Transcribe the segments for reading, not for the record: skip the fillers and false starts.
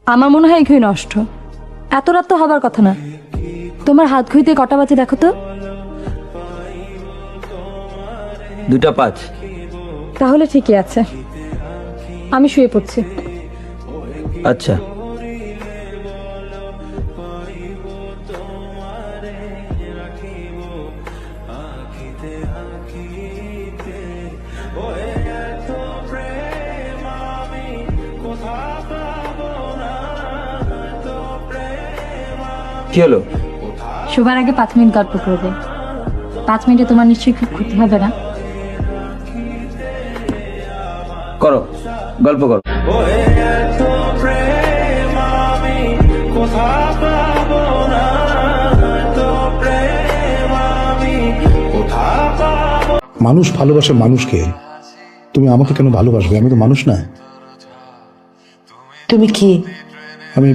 আমার মনে হয় এগুলোই নষ্ট। এত রাত তো হবার কথা না। তোমার হাত ঘুইতে কটা বাজে দেখো তো। 2:05। তাহলে ঠিকই আছে, আমি শুয়ে পড়ছি। আচ্ছা। কি হলো? শোবার আগে 5 মিনিট গল্প করবে। 5 মিনিটে তোমার নিশ্চয়ই খুব ক্ষতি হবে না? করো, গল্প করো। মানুষ ভালোবাসে মানুষকে, তুমি আমাকে কেন ভালোবাসবে? আমি তো মানুষ না। তুমি কি? আমি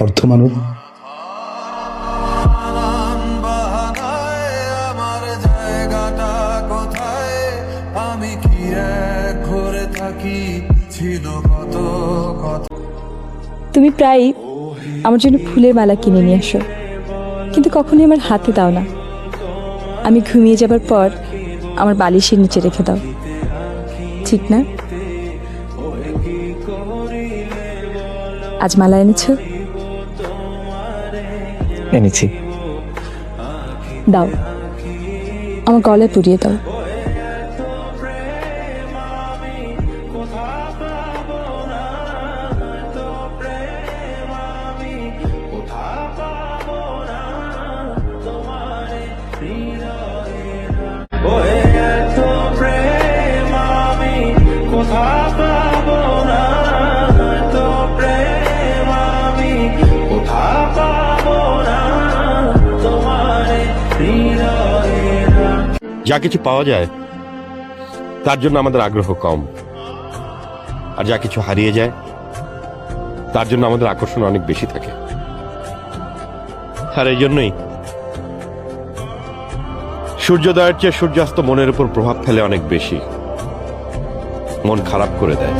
অর্ধমানব। তুমি প্রায় আমার জন্য ফুলের মালা কিনে নিয়ে আসো, কিন্তু কখনোই আমার হাতে দাও না। আমি ঘুমিয়ে যাবার পর আমার বালিশের নিচে রেখে দাও, ঠিক না? আজ মালা এনেছো? এনেছি। দাও, আমার গলায় পরিয়ে দাও। যা কিছু পাওয়া যায় তার জন্য আমাদের আগ্রহ কম, আর যা কিছু হারিয়ে যায় তার জন্য আমাদের আকর্ষণ অনেক বেশি থাকে। আর এই জন্যই সূর্যোদয়ের চেয়ে সূর্যাস্ত মনের উপর প্রভাব ফেলে অনেক বেশি, মন খারাপ করে দেয়।